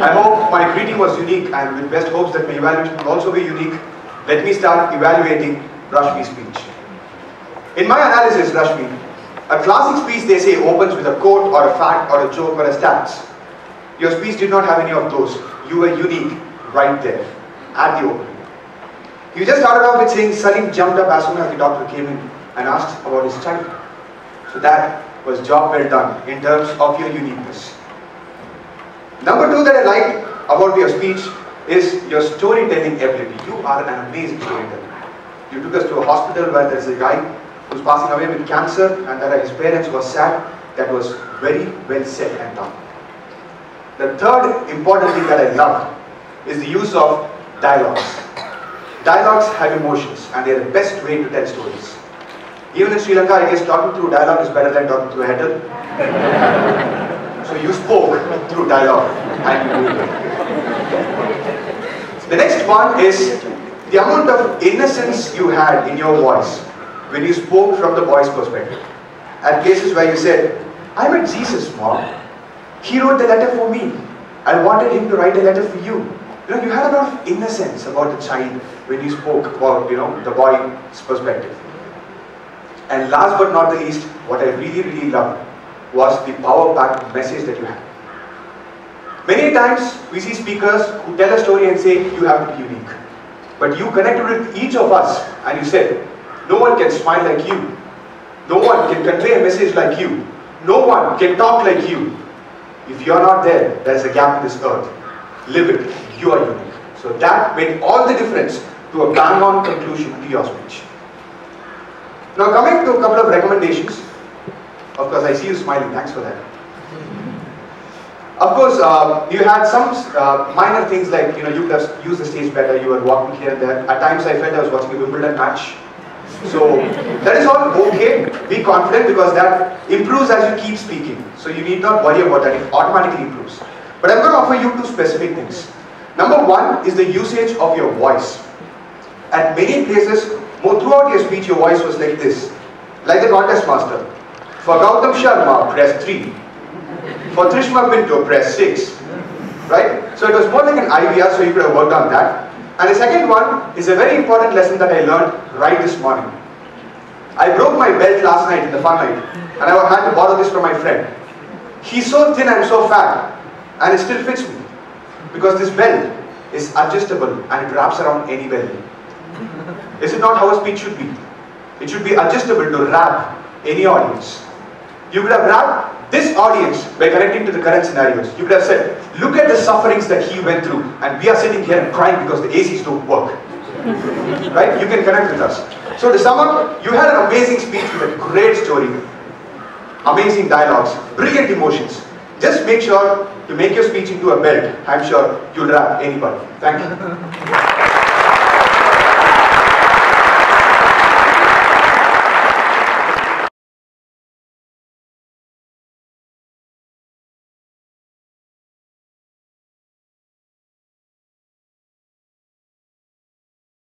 I hope my greeting was unique, and with best hopes that my evaluation will also be unique, let me start evaluating Rashmi's speech. In my analysis, Rashmi, a classic speech, they say, opens with a quote or a fact or a joke or a stats. Your speech did not have any of those. You were unique right there at the opening. You just started off with saying Salim jumped up as soon as the doctor came in and asked about his child. So that was job well done in terms of your uniqueness. Number two that I like about your speech is your storytelling ability. You are an amazing storyteller. You took us to a hospital where there is a guy who's passing away with cancer and that his parents were sad. That was very well said and done. The third important thing that I love is the use of dialogues. Dialogues have emotions and they are the best way to tell stories. Even in Sri Lanka, I guess talking through dialogue is better than talking through a header. So you spoke through dialogue and you did it. The next one is the amount of innocence you had in your voice when you spoke from the boy's perspective. At places where you said, I met Jesus, Mom. He wrote the letter for me. I wanted him to write a letter for you. You know, you had a lot of innocence about the child when you spoke about, the boy's perspective. And last but not the least, what I really loved was the power-packed message that you had. Many times we see speakers who tell a story and say, you have to be unique. But you connected with each of us and you said, no one can smile like you. No one can convey a message like you. No one can talk like you. If you are not there, there is a gap in this earth. Live it. You are unique. So that made all the difference to a bang-on conclusion to your speech. Now coming to a couple of recommendations. Of course, I see you smiling. Thanks for that. Of course, you had some minor things like, you could have used the stage better. You were walking here and there. At times I felt I was watching a Wimbledon match. So that is all okay. Be confident because that improves as you keep speaking. So you need not worry about that. It automatically improves. But I'm going to offer you two specific things. Number one is the usage of your voice. At many places, throughout your speech, your voice was like this. Like the contest master. For Gautam Sharma, press 3. For Trishma Pinto, press 6. Right? So it was more like an IVR, so you could have worked on that. And the second one is a very important lesson that I learned right this morning. I broke my belt last night in the fun night, and I had to borrow this from my friend. He's so thin and so fat, and it still fits me. Because this belt is adjustable and it wraps around any belly. Is it not how a speech should be? It should be adjustable to wrap any audience. You could have wrapped this audience by connecting to the current scenarios. You could have said, look at the sufferings that he went through, and we are sitting here and crying because the ACs don't work. Right? You can connect with us. So to sum up, you had an amazing speech with a great story, amazing dialogues, brilliant emotions. Just make sure to make your speech into a belt. I'm sure you'll wrap anybody. Thank you.